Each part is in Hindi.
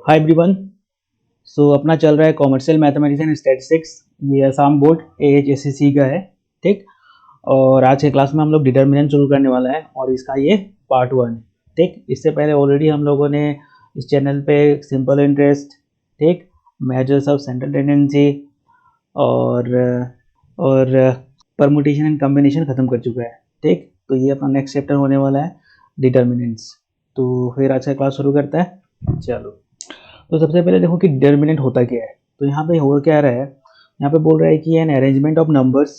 Hi everyone. सो अपना चल रहा है कॉमर्शियल मैथमेटिक्स एंड स्टैटिस्टिक्स। ये असम बोर्ड AHSCC का है। ठीक। और आज के क्लास में हम लोग डिटर्मिनेंट शुरू करने वाला है और इसका ये पार्ट 1 है। ठीक। इससे पहले ऑलरेडी हम लोगों ने इस चैनल पे सिंपल इंटरेस्ट, ठीक, मेजर्स ऑफ सेंट्रल टेंडेंसी और परमुटेशन एंड कॉम्बिनेशन ख़त्म कर चुका है। ठीक। तो ये अपना नेक्स्ट चैप्टर होने वाला है डिटर्मिनेंट्स। तो फिर आज का क्लास शुरू करता है। चलो, तो सबसे पहले देखो कि डिटर्मिनेंट होता क्या है। तो यहाँ पे हो क्या रहा है, यहाँ पे बोल रहा है कि एन अरेंजमेंट ऑफ नंबर्स।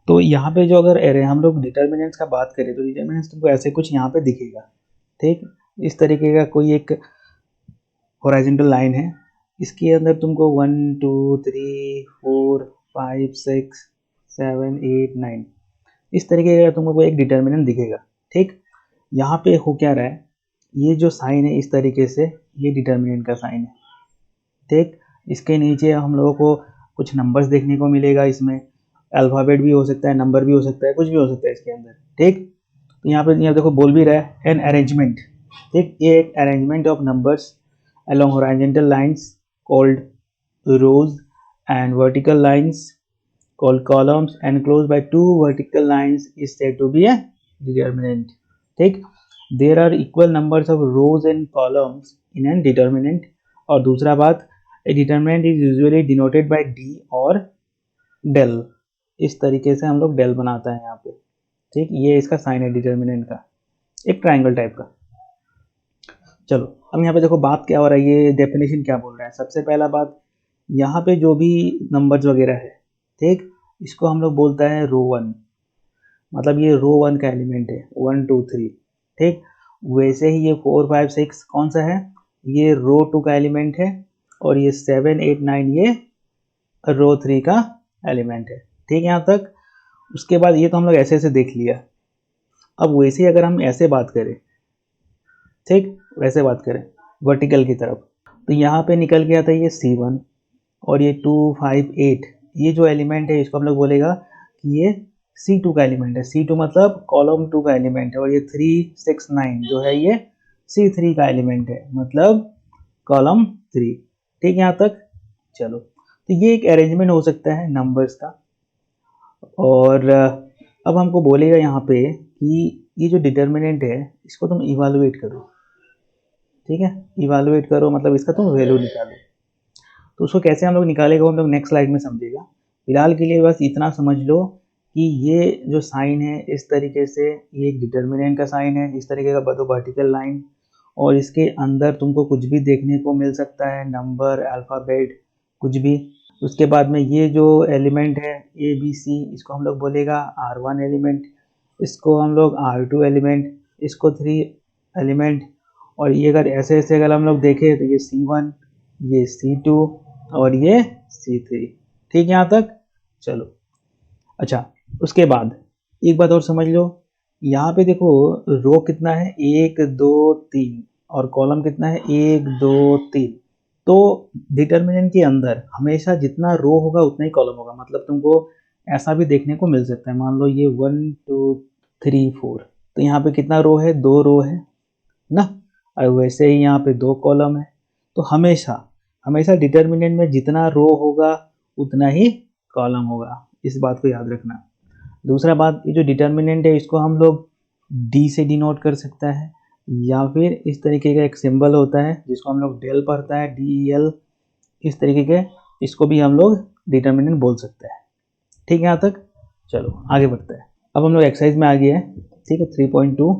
तो यहाँ पे जो अगर हम लोग डिटर्मिनेंट्स का बात करें तो डिटर्मिनेंट्स तुमको ऐसे कुछ यहाँ पे दिखेगा। ठीक। इस तरीके का कोई एक हॉरिजॉन्टल लाइन है, इसके अंदर तुमको 1 2 3 4 5 6 7 8 9 इस तरीके का तुमको कोई एक डिटर्मिनेंट दिखेगा। ठीक। यहाँ पे हो क्या रहा है, ये जो साइन है इस तरीके से ये डिटर्मिनेंट का साइन है। ठीक। इसके नीचे हम लोगों को कुछ नंबर्स देखने को मिलेगा। इसमें अल्फ़ाबेट भी हो सकता है, नंबर भी हो सकता है, कुछ भी हो सकता है इसके अंदर। ठीक। तो यहाँ देखो बोल भी रहा है एन अरेंजमेंट। ठीक। ये एक arrangement of numbers along horizontal lines called rows and vertical lines called columns enclosed by two vertical lines is said to be a determinant. ठीक। there are equal numbers of rows and columns in a determinant। और दूसरा बात, a determinant is usually denoted by d और del। इस तरीके से हम लोग del बनाता है यहाँ पे। ठीक। ये इसका साइन है डिटर्मिनेंट का, एक ट्रायंगल टाइप का। चलो अब यहाँ पे देखो बात क्या हो रहा है, ये डेफिनेशन क्या बोल रहा है। सबसे पहला बात, यहाँ पे जो भी नंबर्स वगैरह है, ठीक, इसको हम लोग बोलता है रो 1। मतलब ये रो 1 का एलिमेंट है 1 2 3। ठीक। वैसे ही ये 4 5 6 कौन सा है, ये रो 2 का एलिमेंट है। और ये 7 8 9 ये रो 3 का एलिमेंट है। ठीक। यहाँ तक। उसके बाद ये तो हम लोग ऐसे ऐसे देख लिया। अब वैसे ही अगर हम ऐसे बात करें, ठीक, वैसे बात करें वर्टिकल की तरफ, तो यहाँ पे निकल गया था ये C1 और ये 2 5 8 ये जो एलिमेंट है इसको हम लोग बोलेगा कि ये C2 का एलिमेंट है। C2 मतलब कॉलम 2 का एलिमेंट है। और ये 3 6 9 जो है ये C3 का एलिमेंट है, मतलब कॉलम 3। ठीक। यहाँ तक। चलो, तो ये एक अरेंजमेंट हो सकता है नंबर्स का। और अब हमको बोलेगा यहाँ पे कि ये जो डिटर्मिनेंट है इसको तुम इवालुएट करो। ठीक है, इवालुएट करो मतलब इसका तुम वैल्यू निकालो। तो उसको कैसे हम लोग निकालेगा वो हम लोग नेक्स्ट स्लाइड में समझेगा। फिलहाल के लिए बस इतना समझ लो कि ये जो साइन है इस तरीके से ये एक डिटर्मिनेंट का साइन है, इस तरीके का दो वर्टिकल लाइन, और इसके अंदर तुमको कुछ भी देखने को मिल सकता है, नंबर, अल्फ़ाबेट, कुछ भी। उसके बाद में ये जो एलिमेंट है ABC, इसको हम लोग बोलेगा R1 एलिमेंट, इसको हम लोग R2 एलिमेंट, इसको 3 एलिमेंट। और ये अगर ऐसे ऐसे अगर हम लोग देखें तो ये C1, ये C2 और ये C3। ठीक। यहाँ तक। चलो, अच्छा, उसके बाद एक बात और समझ लो। यहाँ पे देखो रो कितना है 1 2 3 और कॉलम कितना है 1 2 3। तो डिटर्मिनेंट के अंदर हमेशा जितना रो होगा उतना ही कॉलम होगा। मतलब तुमको ऐसा भी देखने को मिल सकता है, मान लो ये 1 2 3 4, तो यहाँ पे कितना रो है, 2 रो है ना। और वैसे ही यहाँ पे 2 कॉलम है। तो हमेशा हमेशा डिटर्मिनेंट में जितना रो होगा उतना ही कॉलम होगा, इस बात को याद रखना। दूसरा बात, ये जो डिटर्मिनेंट है इसको हम लोग डी से डिनोट कर सकता है, या फिर इस तरीके का एक सिंबल होता है जिसको हम लोग डेल पढ़ता है, DEL। इस तरीके के इसको भी हम लोग डिटर्मिनेंट बोल सकते हैं। ठीक है। यहाँ तक। चलो आगे बढ़ते हैं। अब हम लोग एक्सरसाइज में आ गए हैं। ठीक है, 3.2।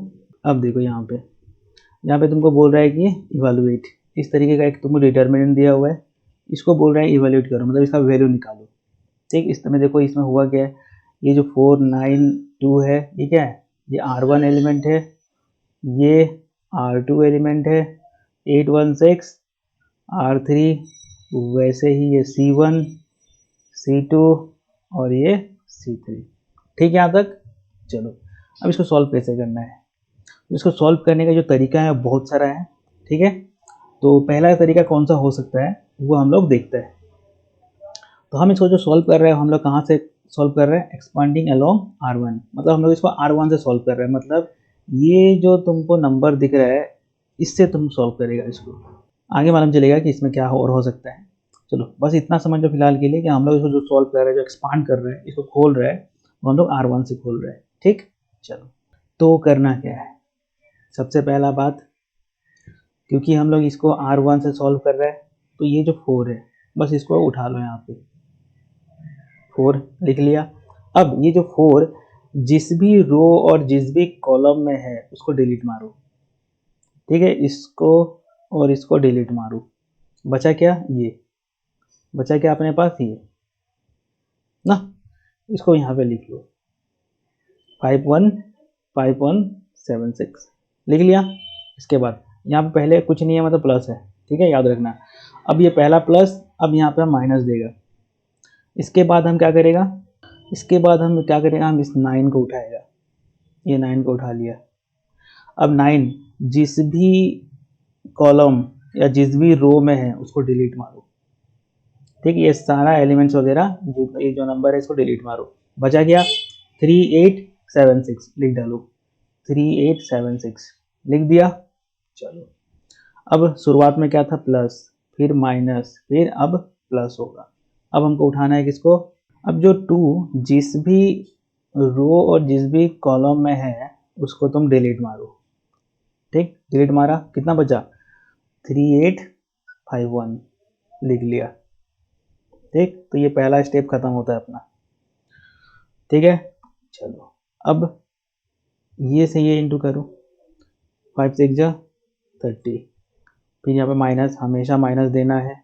अब देखो यहाँ पे तुमको बोल रहा है कि इवेलुएट। इस तरीके का एक तुमको डिटर्मिनेंट दिया हुआ है, इसको बोल रहा है इवेलुएट करो, मतलब इसका वैल्यू निकालो। ठीक। इस समय देखो इसमें हुआ क्या है, ये जो 4 9 2 है ये क्या है, ये R1 एलिमेंट है, ये R2 एलिमेंट है, 8 1 6 R3, वैसे ही ये C1 C2 और ये C3। ठीक है। यहाँ तक। चलो अब इसको सॉल्व कैसे करना है। इसको सॉल्व करने का जो तरीका है बहुत सारा है। ठीक है। तो पहला तरीका कौन सा हो सकता है वो हम लोग देखते हैं। तो हम इसको जो सॉल्व कर रहे हैं हम लोग कहाँ से सॉल्व कर रहे हैं, एक्सपांडिंग अलोंग R1। मतलब हम लोग इसको R1 से सॉल्व कर रहे हैं। मतलब ये जो तुमको नंबर दिख रहा है इससे तुम सॉल्व करेगा इसको। आगे मालूम चलेगा कि इसमें क्या और हो सकता है। चलो बस इतना समझ लो फिलहाल के लिए कि हम लोग इसको जो सॉल्व कर रहे हैं, जो एक्सपांड कर रहे हैं, इसको खोल रहे हैं, वो हम लोग R1 से खोल रहे हैं। ठीक, चलो तो करना क्या है, सबसे पहला बात, क्योंकि हम लोग इसको R1 से सॉल्व कर रहे हैं, तो ये जो 4 है बस इसको उठा लो, यहाँ पे 4 लिख लिया। अब ये जो 4 जिस भी रो और जिस भी कॉलम में है उसको डिलीट मारो। ठीक है, इसको और इसको डिलीट मारो। बचा क्या, ये बचा क्या अपने पास, ये ना, इसको यहाँ पे लिख लो 515176 लिख लिया। इसके बाद यहाँ पे पहले कुछ नहीं है, मतलब प्लस है, ठीक है, याद रखना। अब ये पहला प्लस, अब यहाँ पे हम माइनस देगा। इसके बाद हम क्या करेगा, इसके बाद हम क्या करेगा, हम इस 9 को उठाएगा, ये 9 को उठा लिया। अब 9 जिस भी कॉलम या जिस भी रो में है उसको डिलीट मारो। ठीक, ये सारा एलिमेंट्स वगैरह ये जो नंबर है इसको डिलीट मारो। बचा क्या, 3876 लिख डालो, 3876 लिख दिया। चलो अब शुरुआत में क्या था, प्लस, फिर माइनस, फिर अब प्लस होगा। अब हमको उठाना है किसको, अब जो 2 जिस भी रो और जिस भी कॉलम में है उसको तुम डिलीट मारो। ठीक, डिलीट मारा, कितना बचा, 3851 लिख लिया। ठीक, तो ये पहला स्टेप खत्म होता है अपना। ठीक है, चलो अब ये से ये इंटू करो, 5 6 जा 30, फिर यहाँ पे माइनस, हमेशा माइनस देना है,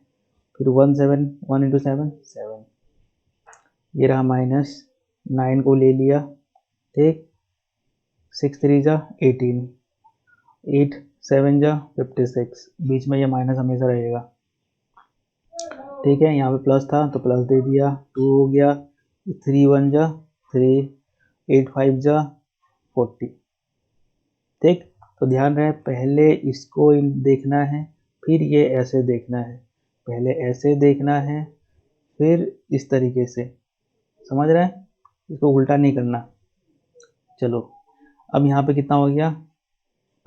फिर 1 7 1 इंटू 7 7, ये रहा माइनस, 9 को ले लिया। ठीक, 6 3 जा 18, 8 7 जा 56, बीच में ये माइनस हमेशा रहेगा। ठीक है, यहाँ पे प्लस था तो प्लस दे दिया, 2 हो गया, 3 1 जा 3, 8 5 जा 40। ठीक, तो ध्यान रहे पहले इसको देखना है, फिर ये ऐसे देखना है, पहले ऐसे देखना है, फिर इस तरीके से, समझ रहे हैं, इसको उल्टा नहीं करना। चलो अब यहाँ पे कितना हो गया,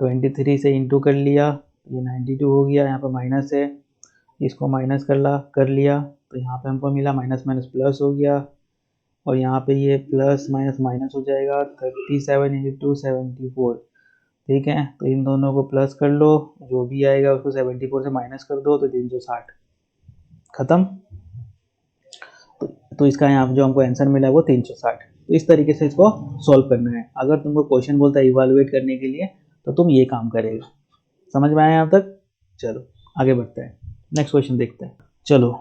23 से इंटू कर लिया, ये 92 हो गया, यहाँ पे माइनस है, इसको माइनस कर लिया, तो यहाँ पे हमको मिला माइनस माइनस प्लस हो गया, और यहाँ पे ये प्लस माइनस माइनस हो जाएगा, 37 इंटू 74। ठीक है, तो इन दोनों को प्लस कर लो, जो भी आएगा उसको 74 से माइनस कर दो, तो 360 खत्म। तो इसका यहाँ जो हमको आंसर मिला है वो 360। तो इस तरीके से इसको सॉल्व करना है। अगर तुमको क्वेश्चन बोलता है इवालुएट करने के लिए, तो तुम ये काम करेगा। समझ में आया यहाँ तक, चलो आगे बढ़ते हैं, नेक्स्ट क्वेश्चन देखते हैं। चलो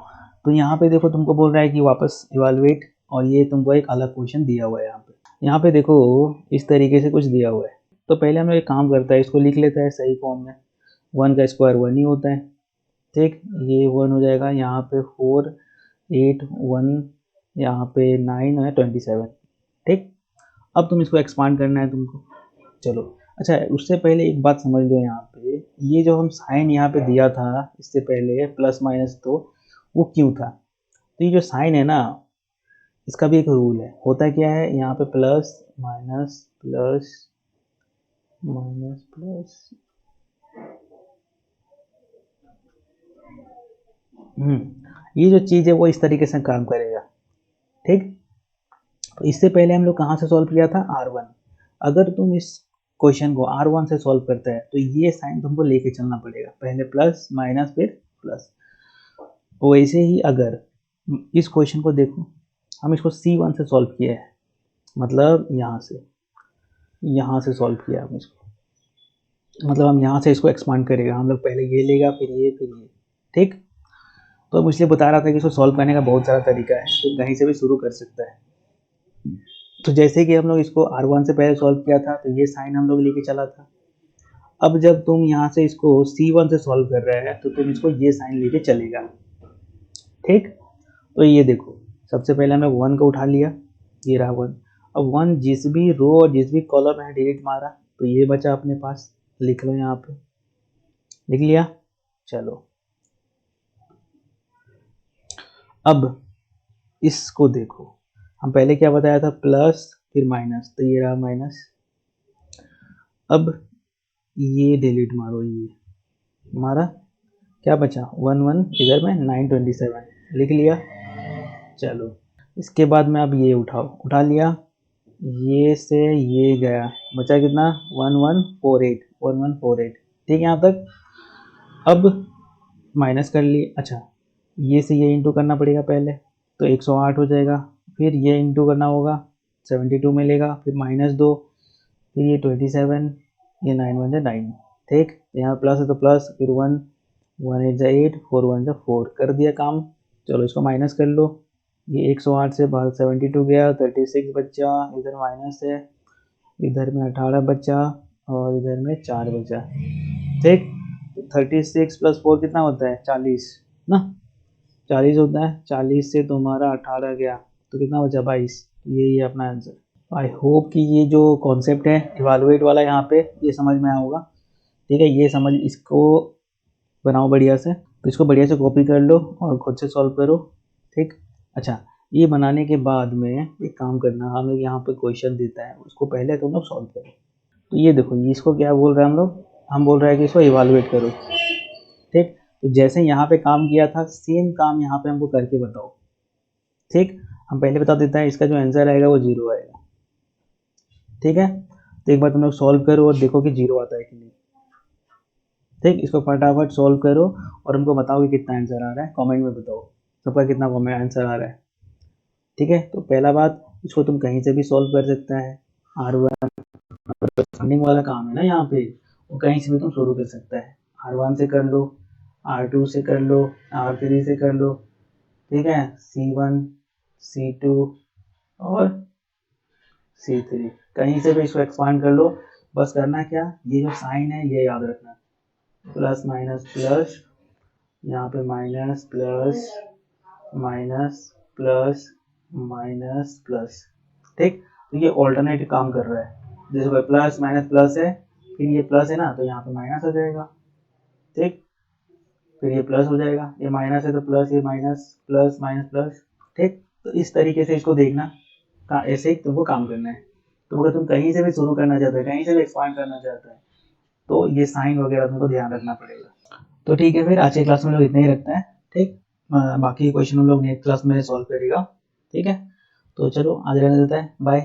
तो यहाँ पे देखो तुमको बोल रहा है कि वापस इवालुएट, और ये तुमको एक अलग क्वेश्चन दिया हुआ है। यहाँ पे देखो इस तरीके से कुछ दिया हुआ है, तो पहले हम लोग एक काम करता है, इसको लिख लेता है सही फॉर्म में। 1 का स्क्वायर 1 ही होता है। ठीक, ये 1 हो जाएगा, यहाँ पे 4 8 1, यहाँ पे 9 है 27। ठीक, अब तुम इसको एक्सपांड करना है तुमको। चलो अच्छा, उससे पहले एक बात समझ लो, यहाँ पे ये जो हम साइन यहाँ पे दिया था इससे पहले प्लस माइनस, तो वो क्यों था, तो ये जो साइन है ना, इसका भी एक रूल है। होता क्या है, यहाँ पे plus minus plus minus plus, ये जो चीज़ है वो इस तरीके से काम करेगा। ठीक, तो इससे पहले हम लोग कहाँ से सॉल्व किया था, R1। अगर तुम इस क्वेश्चन को R1 से सॉल्व करते हैं तो ये साइन तुमको लेके चलना पड़ेगा, पहले प्लस माइनस फिर प्लस। वैसे ही अगर इस क्वेश्चन को देखो, हम इसको C1 से सॉल्व किया है, मतलब यहाँ से सॉल्व किया हम इसको, मतलब हम यहाँ से इसको एक्सपांड करेगा, हम लोग पहले ये लेगा फिर ये फिर ये। ठीक, तो अब इसलिए बता रहा था कि इसको सॉल्व करने का बहुत सारा तरीका है, तो कहीं से भी शुरू कर सकता है। तो जैसे कि हम लोग इसको R1 से पहले सॉल्व किया था, तो ये साइन हम लोग लेके चला था। अब जब तुम यहाँ से इसको C1 से सॉल्व कर रहे हैं तो तुम इसको ये साइन लेके चलेगा। ठीक, तो ये देखो सबसे पहले हमने 1 को उठा लिया, ये रहा 1। अब 1 जिस भी रो और जिस भी कॉलम है डिलीट मारा, तो ये बचा अपने पास, लिख लो यहाँ पे, लिख लिया। चलो अब इसको देखो, हम पहले क्या बताया था, प्लस फिर माइनस, तो ये रहा माइनस। अब ये डिलीट मारो, ये मारा, क्या बचा 1 1, इधर में 927 लिख लिया। चलो इसके बाद में अब ये उठा लिया, ये से ये गया, बचा कितना 1148 ठीक है यहाँ तक। अब माइनस कर लिए, अच्छा ये से ये इंटू करना पड़ेगा पहले, तो 108 हो जाएगा, फिर ये इंटू करना होगा 72 मिलेगा, फिर -2, फिर ये 27, ये 9 1 9 ठीक, यहाँ प्लस है तो प्लस, फिर 1 1 8 8, 4 1 4 कर दिया काम। चलो इसको माइनस कर लो, ये 108 से बाहर 72 गया, 36 बचा, इधर माइनस है, इधर में 18 बचा और इधर में 4 बचा ठीक। 36 + 4 कितना होता है 40 ना, 40 होता है, 40 से तुम्हारा 18 गया तो कितना बचा 22, यही है अपना आंसर। आई होप कि ये जो कॉन्सेप्ट है इवालुएट वाला यहाँ पे ये समझ में आया होगा, ठीक है। ये समझ, इसको बनाओ बढ़िया से, तो इसको बढ़िया से कॉपी कर लो और खुद से सॉल्व करो ठीक। अच्छा ये बनाने के बाद में एक काम करना, हमें यहाँ पे क्वेश्चन देता है उसको पहले तुम लोग सॉल्व करो। तो ये देखो ये इसको क्या बोल रहे हैं हम लोग, हम बोल रहे हैं कि इसको इवालुएट करो ठीक। तो जैसे यहाँ पे काम किया था सेम काम यहाँ पे हमको करके बताओ ठीक। हम पहले बता देते हैं इसका जो आंसर आएगा वो 0 आएगा ठीक है। तो एक बार तुम लोग सॉल्व करो और देखो कि 0 आता है कि नहीं ठीक। इसको फटाफट सॉल्व करो और हमको बताओ कि कितना आंसर आ रहा है, कमेंट में बताओ सबका कितना कमेंट आंसर आ रहा है ठीक है। तो पहला बात, इसको तुम कहीं से भी सॉल्व कर सकता है, R1 फंडिंग वाला काम है ना यहाँ पे, वो कहीं से भी तुम शुरू कर सकता है, R1 से कर लो, R2 से कर लो, R3 से कर लो ठीक है, C1 C2 और C3 कहीं से भी इसको एक्सपांड कर लो। बस करना क्या, ये जो साइन है ये याद रखना, प्लस माइनस प्लस, यहाँ पे minus plus minus plus minus plus ठीक। तो ये ऑल्टरनेट काम कर रहा है, जैसे प्लस माइनस प्लस है, फिर ये प्लस है ना तो यहाँ पे माइनस हो जाएगा ठीक, फिर ये प्लस हो जाएगा, ये माइनस है तो प्लस, ये माइनस प्लस माइनस प्लस ठीक। तो इस तरीके से इसको देखना, ऐसे ही तुमको काम करना है। तो अगर तुम कहीं से भी शुरू करना चाहते हो, कहीं से भी एक्सपांड करना चाहते हैं, तो ये साइन वगैरह तुमको ध्यान रखना पड़ेगा। तो ठीक है, फिर आज की क्लास में लोग इतना ही रखते हैं ठीक। बाकी क्वेश्चन हम लोग नेक्स्ट क्लास में सॉल्व करेगा ठीक है। तो चलो आज रहने देता है, बाय।